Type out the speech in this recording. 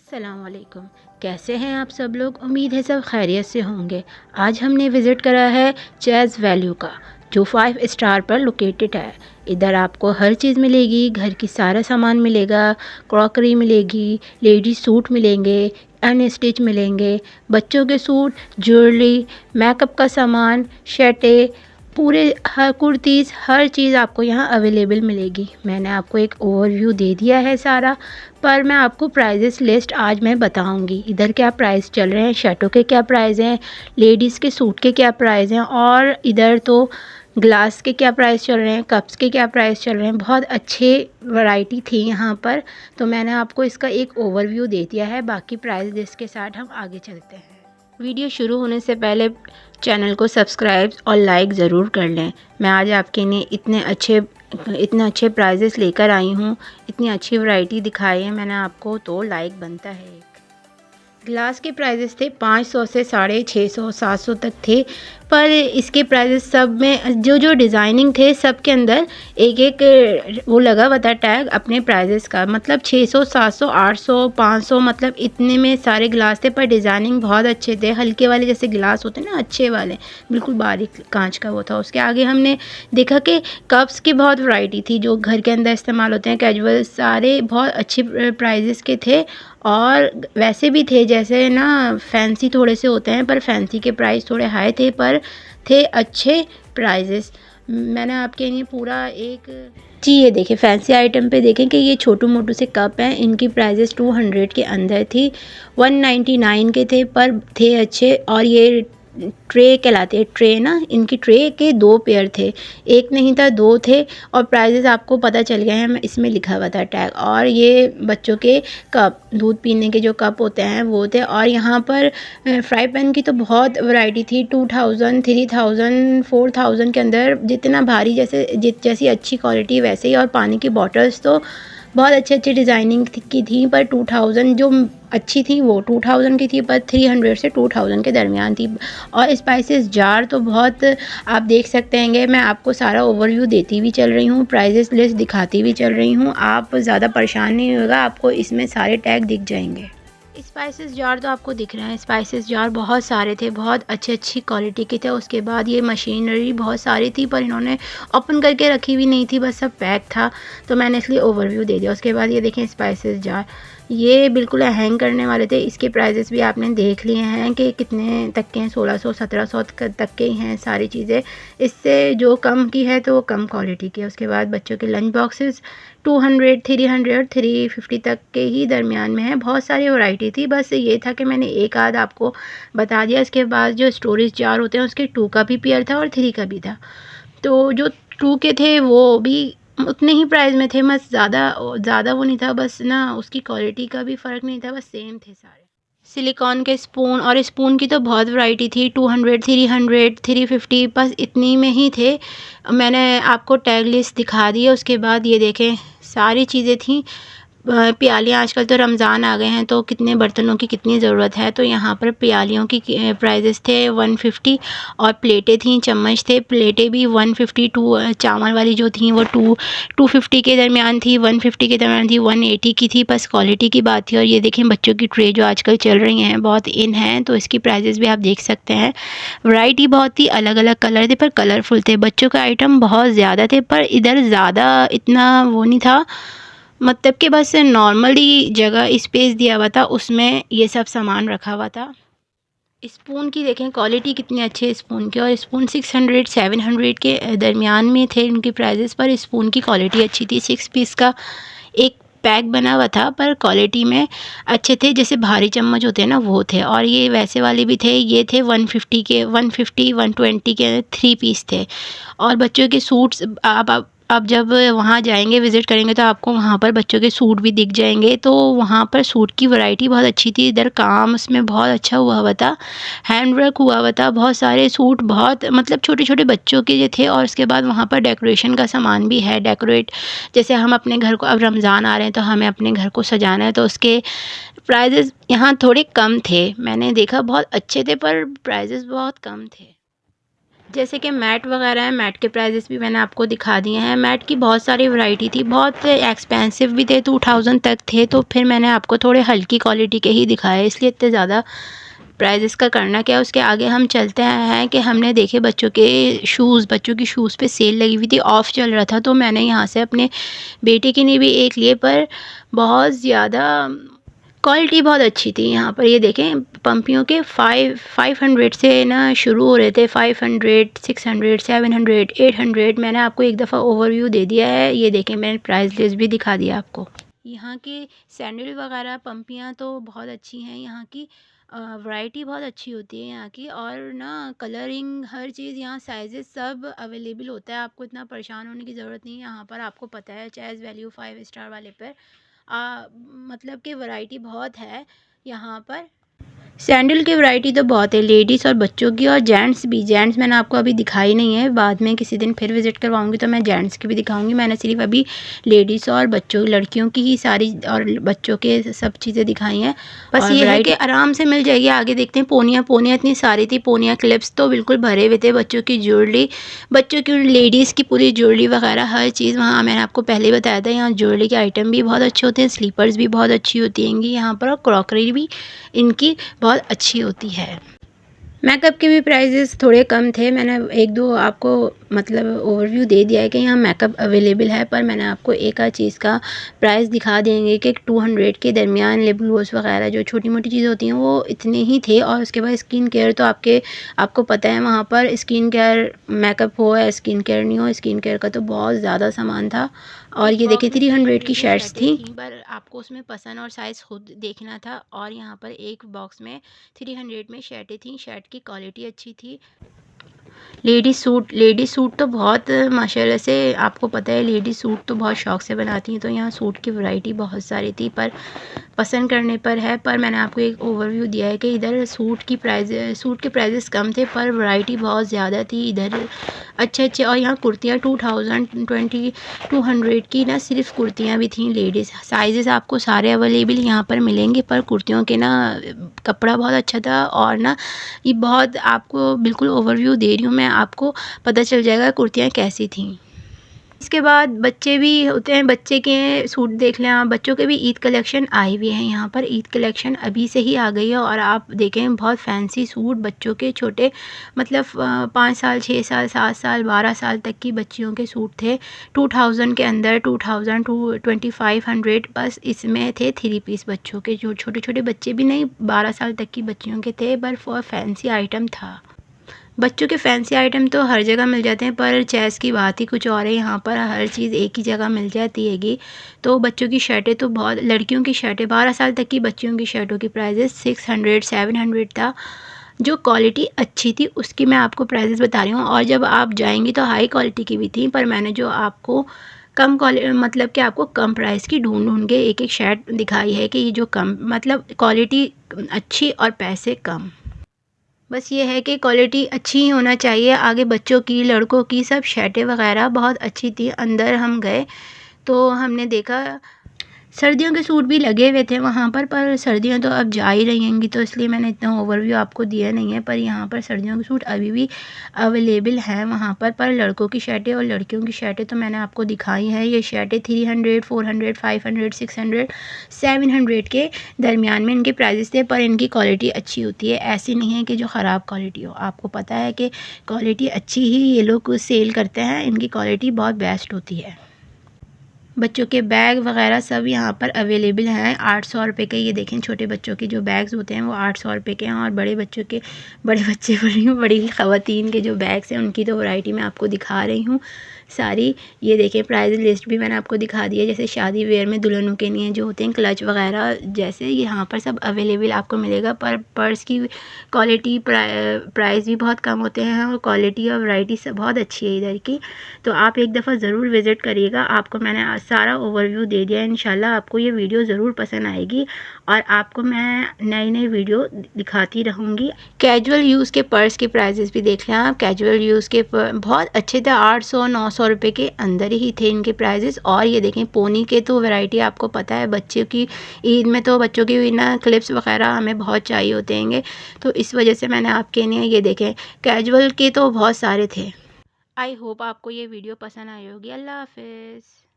अस्सलाम वालेकुम। कैसे हैं आप सब लोग? उम्मीद है सब खैरियत से होंगे। आज हमने विज़िट करा है चैज़ वैल्यू का, जो 5 स्टार पर लोकेटेड है। इधर आपको हर चीज़ मिलेगी, घर की सारा सामान मिलेगा, क्रॉकरी मिलेगी, लेडीज़ सूट मिलेंगे, अनस्टिच मिलेंगे, बच्चों के सूट, ज्वेलरी, मेकअप का सामान, शर्टें, पूरे हर कुर्तीज़, हर चीज़ आपको यहाँ अवेलेबल मिलेगी। मैंने आपको एक ओवरव्यू दे दिया है सारा, पर मैं आपको प्राइजेस लिस्ट आज मैं बताऊंगी। इधर क्या प्राइस चल रहे हैं, शर्टों के क्या प्राइस हैं, लेडीज़ के सूट के क्या प्राइस हैं, और इधर तो ग्लास के क्या प्राइस चल रहे हैं, कप्स के क्या प्राइस चल रहे हैं। बहुत अच्छे वैरायटी थी यहाँ पर, तो मैंने आपको इसका एक ओवरव्यू दे दिया है। बाकी प्राइस लिस्ट के साथ हम आगे चलते हैं। वीडियो शुरू होने से पहले चैनल को सब्सक्राइब और लाइक ज़रूर कर लें। मैं आज आपके लिए इतने अच्छे प्राइजेस लेकर आई हूँ, इतनी अच्छी वैरायटी दिखाई है मैंने आपको, तो लाइक बनता है। ग्लास के प्राइजेस थे 500 से 650 700 तक थे, पर इसके प्राइजेस सब में जो डिज़ाइनिंग थे सब के अंदर एक एक वो लगा हुआ था टैग अपने प्राइजेस का। मतलब 600 700 800 500, मतलब इतने में सारे ग्लास थे, पर डिज़ाइनिंग बहुत अच्छे थे। हल्के वाले जैसे ग्लास होते हैं ना, अच्छे वाले, बिल्कुल बारीक कांच का वो था। उसके आगे हमने देखा कि कप्स की बहुत वैरायटी थी जो घर के अंदर इस्तेमाल होते हैं, कैजुअल, सारे बहुत अच्छे प्राइजेस के थे। और वैसे भी थे जैसे ना फैंसी थोड़े से होते हैं, पर फैंसी के प्राइस थोड़े हाई थे, पर थे अच्छे प्राइजेस। मैंने आपके लिए पूरा एक जी, ये देखें फैंसी आइटम पे देखें कि ये छोटू मोटू से कप हैं, इनकी प्राइजेस 200 के अंदर थी, 199 के थे, पर थे अच्छे। और ये ट्रे कहलाते हैं, ट्रे ना, इनकी ट्रे के 2 पेयर थे, एक नहीं था 2 थे। और प्राइजेस आपको पता चल गए हैं, इसमें लिखा हुआ था टैग। और ये बच्चों के कप, दूध पीने के जो कप होते हैं वो थे। और यहाँ पर फ्राई पैन की तो बहुत वैरायटी थी, 2000 3000 4000 के अंदर, जितना भारी जैसी अच्छी क्वालिटी वैसे ही। और पानी की बॉटल्स तो बहुत अच्छे डिज़ाइनिंग की थी, पर 2000 जो अच्छी थी वो 2000 की थी, पर 300 से 2000 के दरमियान थी। और स्पाइसेस जार तो बहुत आप देख सकते हैं, मैं आपको सारा ओवरव्यू देती भी चल रही हूँ, प्राइजेस लिस्ट दिखाती भी चल रही हूँ। आप ज़्यादा परेशान नहीं होगा, आपको इसमें सारे टैग दिख जाएंगे। स्पाइसेस जार तो आपको दिख रहे हैं, स्पाइसेस जार बहुत सारे थे, बहुत अच्छी क्वालिटी के थे। उसके बाद ये मशीनरी बहुत सारी थी, पर इन्होंने ओपन करके रखी हुई नहीं थी, बस सब पैक था, तो मैंने इसलिए ओवरव्यू दे दिया। उसके बाद ये देखें स्पाइसेस जार, ये बिल्कुल हैंग करने वाले थे। इसके प्राइजेस भी आपने देख लिए हैं कि कितने तक के हैं, 1600 1700 तक के हैं सारी चीज़ें। इससे जो कम की है तो वो कम क्वालिटी की है। उसके बाद बच्चों के लंच बॉक्सेस 200 300 350 तक के ही दरमियान में है। बहुत सारी वैरायटी थी, बस ये था कि मैंने एक आध आपको बता दिया। इसके बाद जो स्टोरेज जार होते हैं उसके 2 का भी पेयर था और 3 का भी था। तो जो 2 के थे वो भी उतने ही प्राइस में थे, बस ज़्यादा वो नहीं था, बस ना उसकी क्वालिटी का भी फ़र्क नहीं था, बस सेम थे सारे। सिलिकॉन के स्पून, और स्पून की तो बहुत वैरायटी थी, 200 300 350, बस इतनी में ही थे। मैंने आपको टैग लिस्ट दिखा दी है। उसके बाद ये देखें सारी चीज़ें थी, प्यालियाँ, आजकल तो रमज़ान आ गए हैं तो कितने बर्तनों की कितनी ज़रूरत है, तो यहाँ पर प्यालियों की प्राइजेस थे 150। और प्लेटें थी, चम्मच थे, प्लेटें भी 150, चावल वाली जो थी वो 250 के दरमियान थी, 150 के दरमियान थी, 180 की थी, बस क्वालिटी की बात थी। और ये देखें बच्चों की ट्रे जो आजकल चल रही हैं, बहुत इन हैं, तो इसकी प्राइजेस भी आप देख सकते हैं। वैरायटी बहुत ही अलग अलग कलर थे, पर कलरफुल थे। बच्चों का आइटम बहुत ज़्यादा थे, पर इधर ज़्यादा इतना वो नहीं था, मतलब कि बस नॉर्मली जगह स्पेस दिया हुआ था, उसमें ये सब सामान रखा हुआ था। स्पून की देखें क्वालिटी कितनी अच्छी है स्पून की, और स्पून 600 700 के दरमियान में थे इनकी प्राइजेस, पर स्पून की क्वालिटी अच्छी थी। 6 पीस का एक पैक बना हुआ था, पर क्वालिटी में अच्छे थे, जैसे भारी चम्मच होते हैं ना वो थे। और ये वैसे वाले भी थे, ये थे 150 के, 150 120 के 3 पीस थे। और बच्चों के सूट्स आप जब वहाँ जाएंगे, विज़िट करेंगे, तो आपको वहाँ पर बच्चों के सूट भी दिख जाएंगे। तो वहाँ पर सूट की वैरायटी बहुत अच्छी थी। इधर काम उसमें बहुत अच्छा हुआ था, हैंड वर्क हुआ था, बहुत सारे सूट, बहुत मतलब छोटे छोटे बच्चों के जो थे। और उसके बाद वहाँ पर डेकोरेशन का सामान भी है, डेकोरेट, जैसे हम अपने घर को, अब रमज़ान आ रहे हैं तो हमें अपने घर को सजाना है, तो उसके प्राइजेस यहाँ थोड़े कम थे। मैंने देखा बहुत अच्छे थे, पर प्राइजेस बहुत कम थे। जैसे कि मैट वगैरह है, मैट के प्राइजेस भी मैंने आपको दिखा दिए हैं। मैट की बहुत सारी वैरायटी थी, बहुत एक्सपेंसिव भी थे, 2000 तक थे, तो फिर मैंने आपको थोड़े हल्की क्वालिटी के ही दिखाए, इसलिए इतने ज़्यादा प्राइजेस का करना क्या। उसके आगे हम चलते हैं कि हमने देखे बच्चों के शूज़, बच्चों की शूज़ पे सेल लगी हुई थी, ऑफ़ चल रहा था, तो मैंने यहाँ से अपने बेटे के लिए भी एक लिए, पर बहुत ज़्यादा क्वालिटी बहुत अच्छी थी। यहाँ पर ये देखें, पंपियों के 500 से ना शुरू हो रहे थे, 500, 600, 700, 800। मैंने आपको एक दफ़ा ओवरव्यू दे दिया है, ये देखें मैंने प्राइस लिस्ट भी दिखा दिया आपको। यहाँ की सैंडल वगैरह पंपियाँ तो बहुत अच्छी हैं, यहाँ की वैरायटी बहुत अच्छी होती है यहाँ की, और ना कलरिंग हर चीज़ यहाँ, साइजेस सब अवेलेबल होता है, आपको इतना परेशान होने की ज़रूरत नहीं है। यहाँ पर आपको पता है चैज़ वैल्यू 5 स्टार वाले पर मतलब कि वैरायटी बहुत है यहाँ पर। सैंडल की वैरायटी तो बहुत है, लेडीज़ और बच्चों की, और जेंट्स भी। जेंट्स मैंने आपको अभी दिखाई नहीं है, बाद में किसी दिन फिर विज़िट करवाऊंगी तो मैं जेंट्स की भी दिखाऊंगी। मैंने सिर्फ अभी लेडीज़ और बच्चों, लड़कियों की ही सारी और बच्चों के सब चीज़ें दिखाई हैं। बस ये है कि आराम से मिल जाएगी। आगे देखते हैं, पोनियाँ पोनियाँ इतनी सारी थी, पोनियाँ क्लिप्स तो बिल्कुल भरे हुए थे, बच्चों की ज्वेलरी, बच्चों की लेडीज़ की पूरी ज्वेलरी वगैरह हर चीज़ वहाँ। मैंने आपको पहले ही बताया था, यहाँ ज्वेलरी के आइटम भी बहुत अच्छे होते हैं, स्लीपर्स भी बहुत अच्छी होती हैं यहाँ पर, और क्रॉकरी भी इनकी बहुत अच्छी होती है। मेकअप के भी प्राइजेस थोड़े कम थे, मैंने एक दो आपको मतलब ओवरव्यू दे दिया है कि यहाँ मेकअप अवेलेबल है, पर मैंने आपको एक आध चीज़ का प्राइस दिखा देंगे कि 200 के दरमियान लिप ग्लोस वगैरह जो छोटी मोटी चीज़ें होती हैं वो इतने ही थे। और उसके बाद स्किन केयर तो आपको पता है वहाँ पर स्किन केयर, मेकअप हो या स्किन केयर नहीं हो, स्किन केयर का तो बहुत ज़्यादा सामान था। और ये देखिए 300 की शर्ट्स थी, पर आपको उसमें पसंद और साइज़ खुद देखना था। और यहाँ पर एक बॉक्स में 300 में शर्टें थी, शर्ट की क्वालिटी अच्छी थी। लेडी सूट तो बहुत माशाल्लाह से, आपको पता है लेडी सूट तो बहुत शौक़ से बनाती हैं, तो यहाँ सूट की वैरायटी बहुत सारी थी, पर पसंद करने पर है। पर मैंने आपको एक ओवरव्यू दिया है कि इधर सूट के प्राइजेस कम थे, पर वैरायटी बहुत ज़्यादा थी इधर, अच्छे। और यहाँ कुर्तियाँ 200 की ना सिर्फ कुर्तियाँ भी थी लेडीज़, साइजेस आपको सारे अवेलेबल यहाँ पर मिलेंगे, पर कुर्तियों के ना कपड़ा बहुत अच्छा था। और ना ये बहुत, आपको बिल्कुल ओवरव्यू दे रही हूँ मैं, आपको पता चल जाएगा कुर्तियाँ कैसी थीं। इसके बाद बच्चे भी होते हैं, बच्चे के सूट देख लें आप, बच्चों के भी ईद कलेक्शन आई हुई है यहाँ पर, ईद कलेक्शन अभी से ही आ गई है। और आप देखें बहुत फैंसी सूट बच्चों के, छोटे मतलब 5 साल, 6 साल, 7 साल, 12 साल तक की बच्चियों के सूट थे 2000 के अंदर, 2000 टू 2500, बस इसमें थे 3 पीस बच्चों के, जो छोटे छोटे बच्चे भी नहीं, 12 साल तक की बच्चियों के थे, पर फॉर फैंसी आइटम था। बच्चों के फैंसी आइटम तो हर जगह मिल जाते हैं, पर चॉइस की बात ही कुछ और है, यहाँ पर हर चीज़ एक ही जगह मिल जाती हैगी। तो बच्चों की शर्टें तो बहुत, लड़कियों की शर्टें 12 साल तक की बच्चियों की शर्टों की प्राइजेस 600, 700 था। जो क्वालिटी अच्छी थी उसकी मैं आपको प्राइजेस बता रही हूँ, और जब आप जाएंगी तो हाई क्वालिटी की भी थी, पर मैंने जो आपको कम क्वालिटी, मतलब कि आपको कम प्राइस की ढूंढ के एक शर्ट दिखाई है कि ये जो कम, मतलब क्वालिटी अच्छी और पैसे कम। बस ये है कि क्वालिटी अच्छी ही होना चाहिए। आगे बच्चों की, लड़कों की सब शर्टें वगैरह बहुत अच्छी थी। अंदर हम गए तो हमने देखा सर्दियों के सूट भी लगे हुए थे वहाँ पर सर्दियाँ तो अब जा ही रही होंगी, तो इसलिए मैंने इतना ओवरव्यू आपको दिया नहीं है। पर यहाँ पर सर्दियों के सूट अभी भी अवेलेबल हैं वहाँ पर लड़कों की शर्टें और लड़कियों की शर्टें तो मैंने आपको दिखाई हैं। ये शर्टें 300, 400, 500, 600, 700 के दरमियान में इनके प्राइजेस थे, पर इनकी क्वालिटी अच्छी होती है, ऐसी नहीं है कि जो ख़राब क्वालिटी हो। आपको पता है कि क्वालिटी अच्छी ही ये लोग सेल करते हैं, इनकी क्वालिटी बहुत बेस्ट होती है। बच्चों के बैग वगैरह सब यहाँ पर अवेलेबल हैं 800 रुपये के। ये देखें छोटे बच्चों के जो बैग्स होते हैं वो 800 रुपये के हैं, और बड़े बच्चों के, बड़ी ख़वातीन के जो बैग्स हैं उनकी तो वैरायटी मैं आपको दिखा रही हूँ सारी। ये देखें प्राइस लिस्ट भी मैंने आपको दिखा दी है, जैसे शादी वेयर में दुल्हनों के लिए जो होते हैं क्लच वगैरह, जैसे यहाँ पर सब अवेलेबल आपको मिलेगा। पर पर्स की क्वालिटी, प्राइस भी बहुत कम होते हैं, और क्वालिटी और वैरायटी सब बहुत अच्छी है इधर की। तो आप एक दफ़ा ज़रूर विज़िट करिएगा, आपको मैंने आज सारा ओवरव्यू दे दिया है। इंशाल्लाह आपको ये वीडियो ज़रूर पसंद आएगी, और आपको मैं नई वीडियो दिखाती रहूँगी। कैजुअल यूज़ के पर्स के प्राइजेस भी देख लें आप, कैजुअल यूज़ के बहुत अच्छे थे, 800, 900 100 रुपये के अंदर ही थे इनके प्राइजेस। और ये देखें पोनी के तो वैरायटी आपको पता है, बच्चे की ईद में तो बच्चों की ना क्लिप्स वगैरह हमें बहुत चाहिए होते हैं, तो इस वजह से मैंने आपके लिए ये देखें कैजुअल के तो बहुत सारे थे। आई होप आपको ये वीडियो पसंद आई होगी। अल्लाह हाफिज़।